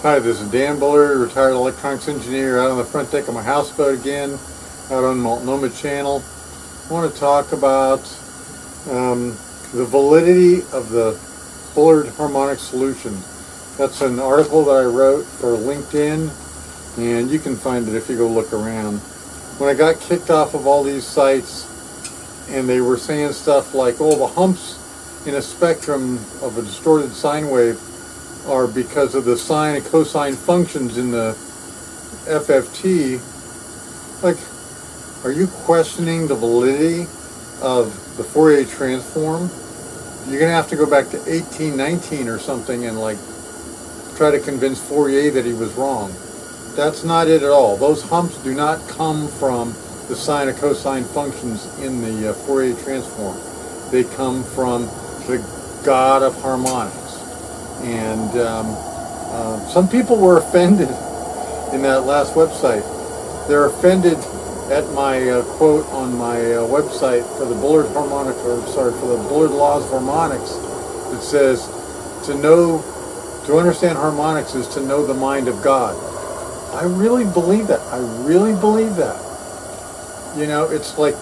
Hi, this is Dan Bullard, retired electronics engineer, out on the front deck of my houseboat again, out on Multnomah Channel. I want to talk about the validity of the Bullard Harmonic Solution. That's an article that I wrote for LinkedIn, and you can find it if you go look around. When I got kicked off of all these sites, and they were saying stuff like, oh, the humps in a spectrum of a distorted sine wave are because of the sine and cosine functions in the FFT. Like, are you questioning the validity of the Fourier transform? You're going to have to go back to 1819 or something and like try to convince Fourier that he was wrong. That's not it at all. Those humps do not come from the sine and cosine functions in the Fourier transform. They come from the God of harmonics. And some people were offended in that last website. They're offended at my quote on my website for the Bullard for the Bullard laws of harmonics. It says, to understand harmonics is to know the mind of God. I really believe that. I really believe that. You know, it's like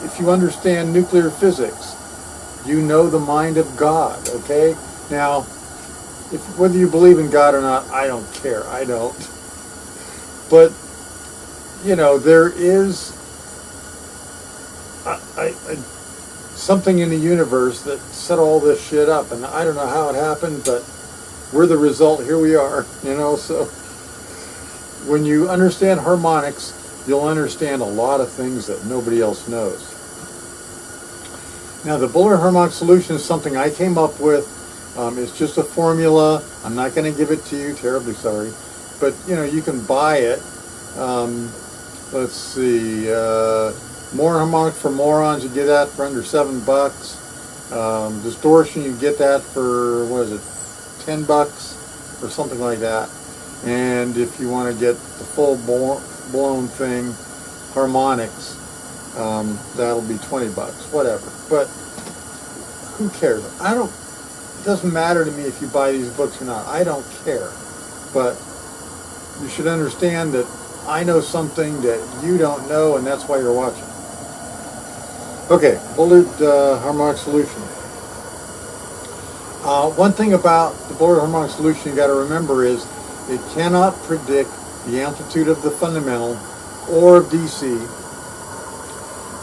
if you understand nuclear physics, you know the mind of God, okay? Now, whether you believe in God or not, I don't care. I don't. But, you know, there is something in the universe that set all this shit up. And I don't know how it happened, but we're the result. Here we are, you know. So when you understand harmonics, you'll understand a lot of things that nobody else knows. Now, the Bullard Harmonic Solution is something I came up with. It's just a formula. I'm not going to give it to you. Terribly sorry. But, you know, you can buy it. Let's see. More Harmonic for Morons. You get that for under $7. Distortion, you get that for, what is it, $10 or something like that. And if you want to get the full-blown thing, harmonics, that'll be $20. Whatever. But who cares? It doesn't matter to me if you buy these books or not. I don't care. But you should understand that I know something that you don't know, and that's why you're watching. Okay, Bullard Harmonic Solution. One thing about the Bullard Harmonic Solution you got to remember is it cannot predict the amplitude of the fundamental or of DC,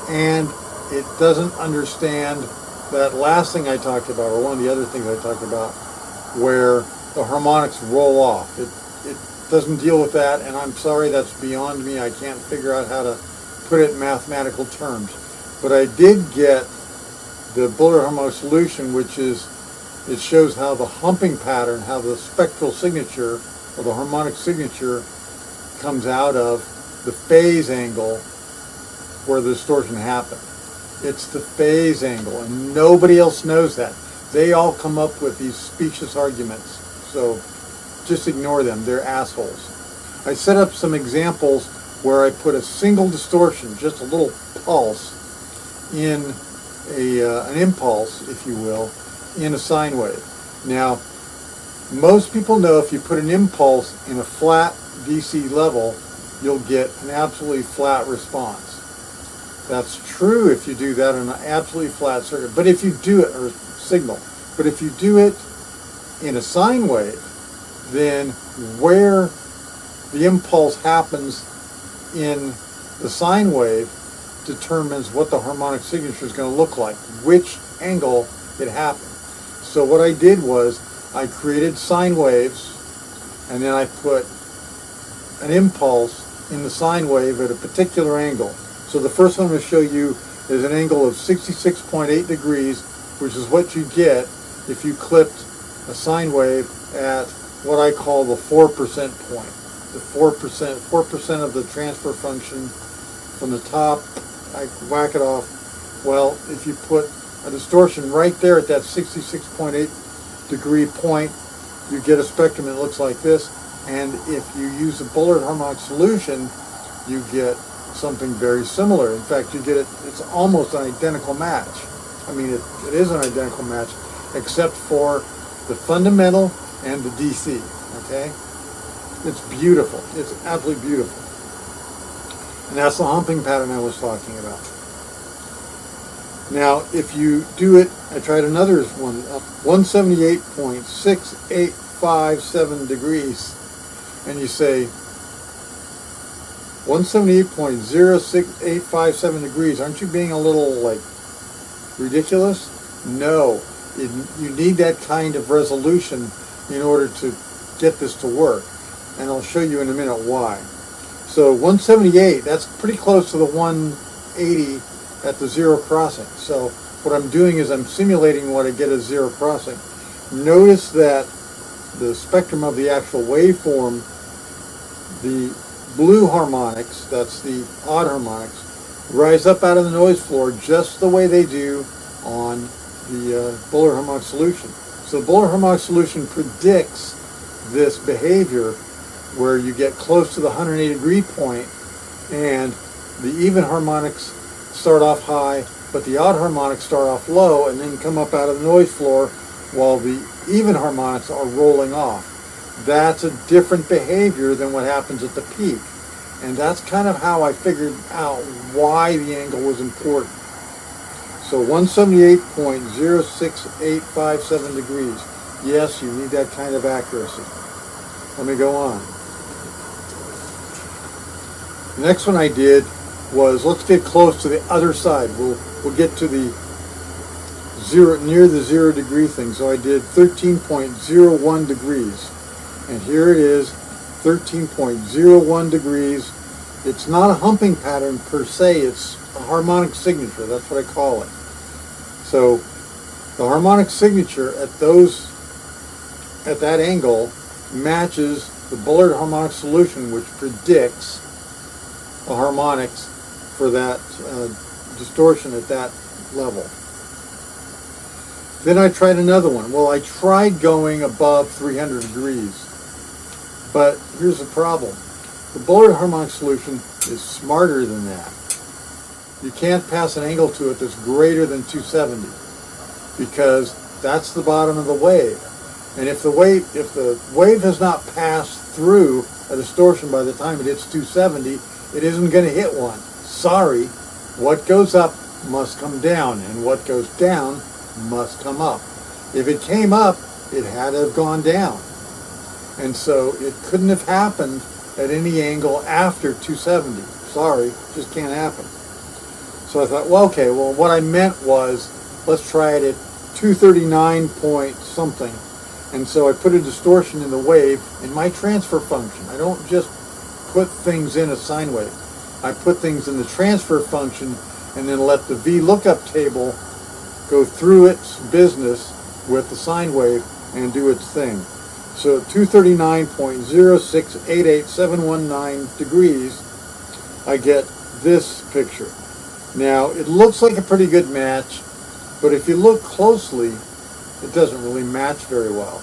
and it doesn't understand that last thing I talked about, or one of the other things I talked about, where the harmonics roll off. It doesn't deal with that, and I'm sorry, that's beyond me. I can't figure out how to put it in mathematical terms. But I did get the Bullard Harmonic Solution, which is, it shows how the humping pattern, how the spectral signature, or the harmonic signature, comes out of the phase angle where the distortion happened. It's the phase angle, and nobody else knows that. They all come up with these specious arguments, so just ignore them. They're assholes. I set up some examples where I put a single distortion, just a little pulse, in an impulse, if you will, in a sine wave. Now, most people know if you put an impulse in a flat DC level, you'll get an absolutely flat response. That's true if you do that in an absolutely flat circuit. But if you do it, or signal, but if you do it in a sine wave, then where the impulse happens in the sine wave determines what the harmonic signature is going to look like, which angle it happened. So what I did was I created sine waves, and then I put an impulse in the sine wave at a particular angle. So the first one I'm going to show you is an angle of 66.8 degrees, which is what you get if you clipped a sine wave at what I call the 4% point. The 4% of the transfer function from the top, I whack it off. Well, if you put a distortion right there at that 66.8 degree point, you get a spectrum that looks like this. And if you use a Bullard Harmonic Solution, you get something very similar. In fact, you get it, it's almost an identical match. I mean, it is an identical match, except for the fundamental and the DC, okay? It's beautiful. It's absolutely beautiful. And that's the humping pattern I was talking about. Now, if you do it, I tried another one, 178.6857 degrees, and you say, 178.06857 degrees, aren't you being a little, like, ridiculous? No. You need that kind of resolution in order to get this to work. And I'll show you in a minute why. So 178, that's pretty close to the 180 at the zero crossing. So what I'm doing is I'm simulating what I get at zero crossing. Notice that the spectrum of the actual waveform, the blue harmonics, that's the odd harmonics, rise up out of the noise floor just the way they do on the Bullard Harmonic Solution. So the Bullard Harmonic Solution predicts this behavior where you get close to the 180 degree point and the even harmonics start off high, but the odd harmonics start off low and then come up out of the noise floor while the even harmonics are rolling off. That's a different behavior than what happens at the peak. And that's kind of how I figured out why the angle was important. So 178.06857 degrees. Yes, you need that kind of accuracy. Let me go on. The next one I did was, let's get close to the other side. We'll get to the zero, near the 0 degree thing. So I did 13.01 degrees. And here it is, 13.01 degrees. It's not a humping pattern per se, it's a harmonic signature. That's what I call it. So the harmonic signature at that angle matches the Bullard Harmonic Solution, which predicts the harmonics for that distortion at that level. Then I tried another one. Well, I tried going above 300 degrees, but here's the problem. The Bullard Harmonic Solution is smarter than that. You can't pass an angle to it that's greater than 270 because that's the bottom of the wave. And if the wave has not passed through a distortion by the time it hits 270, it isn't going to hit one. Sorry, what goes up must come down, and what goes down must come up. If it came up, it had to have gone down. And so it couldn't have happened at any angle after 270. Sorry, just can't happen. So I thought, well, okay, well, what I meant was, let's try it at 239 point something. And so I put a distortion in the wave in my transfer function. I don't just put things in a sine wave. I put things in the transfer function and then let the VLOOKUP table go through its business with the sine wave and do its thing. So 239.0688719 degrees, I get this picture. Now, it looks like a pretty good match, but if you look closely, it doesn't really match very well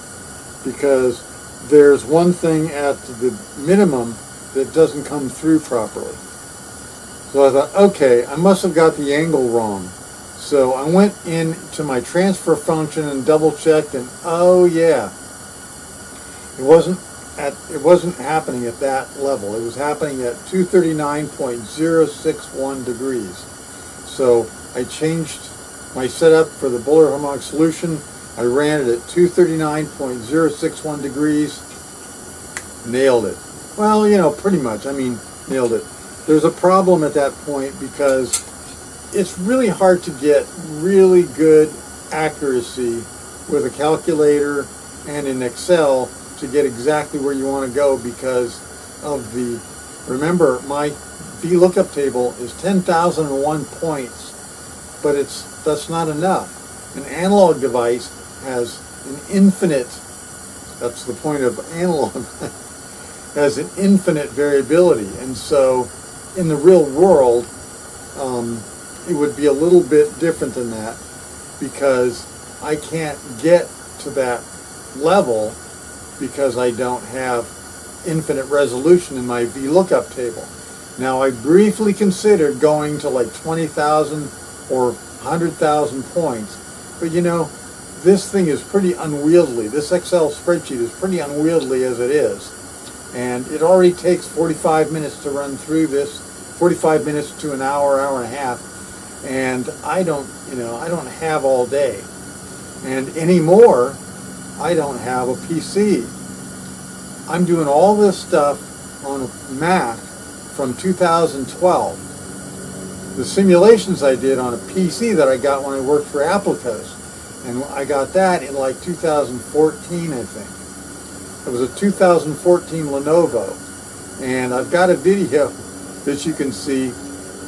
because there's one thing at the minimum that doesn't come through properly. So I thought, okay, I must have got the angle wrong. So I went into my transfer function and double checked, and oh yeah, it wasn't happening at that level. It was happening at 239.061 degrees. So I changed my setup for the Bullard Harmonic Solution. I ran it at 239.061 degrees. Nailed it. Well, you know, pretty much. I mean, nailed it. There's a problem at that point because it's really hard to get really good accuracy with a calculator and in Excel to get exactly where you want to go because of the, remember, my VLOOKUP table is 10,001 points, but that's not enough. An analog device has an infinite, that's the point of analog, has an infinite variability. And so in the real world, it would be a little bit different than that because I can't get to that level because I don't have infinite resolution in my VLOOKUP table. Now, I briefly considered going to like 20,000 or 100,000 points, but you know, this thing is pretty unwieldy. This Excel spreadsheet is pretty unwieldy as it is. And it already takes 45 minutes to run through this, 45 minutes to an hour, hour and a half. And I don't have all day. And anymore, I don't have a PC. I'm doing all this stuff on a Mac from 2012. The simulations I did on a PC that I got when I worked for Applicos. And I got that in like 2014, I think. It was a 2014 Lenovo. And I've got a video that you can see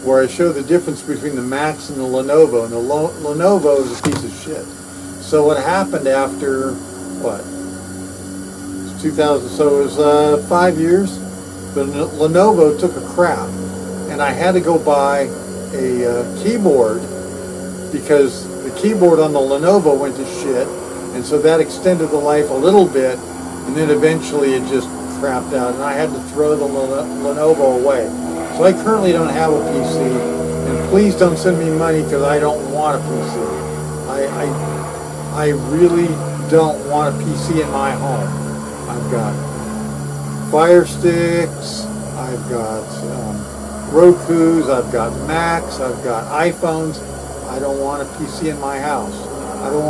where I show the difference between the Macs and the Lenovo. And the Lenovo is a piece of shit. So what happened after, what? It's 2000, so it was 5 years. The Lenovo took a crap. And I had to go buy a keyboard because the keyboard on the Lenovo went to shit. And so that extended the life a little bit. And then eventually it just crapped out. And I had to throw the Lenovo away. So I currently don't have a PC. And please don't send me money because I don't want a PC. I really don't want a PC in my home. I've got Fire Sticks, I've got Rokus, I've got Macs, I've got iPhones. I don't want a PC in my house. I don't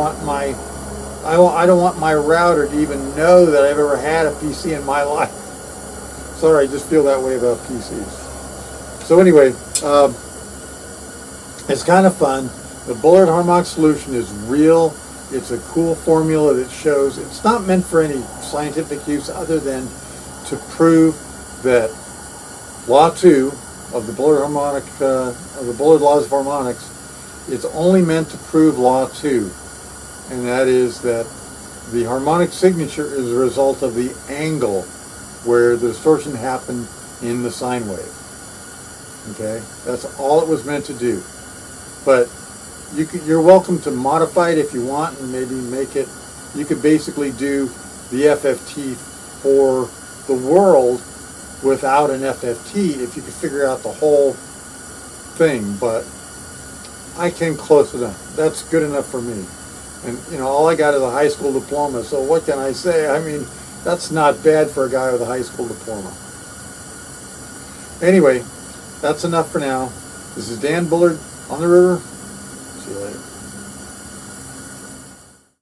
want my router to even know that I've ever had a PC in my life. Sorry, I just feel that way about PCs. So anyway, it's kind of fun. The Bullard Harmonic Solution is real. It's a cool formula that shows it's not meant for any scientific use other than to prove that Law 2 of the Bullard Laws of Harmonics, it's only meant to prove Law 2, and that is that the harmonic signature is a result of the angle where the distortion happened in the sine wave. Okay, that's all it was meant to do. But you're welcome to modify it if you want and maybe make it, you could basically do the FFT for the world without an FFT if you could figure out the whole thing, but I came close enough. That's good enough for me. And all I got is a high school diploma, so what can I say? I mean, that's not bad for a guy with a high school diploma. Anyway, that's enough for now. This is Dan Bullard on the river.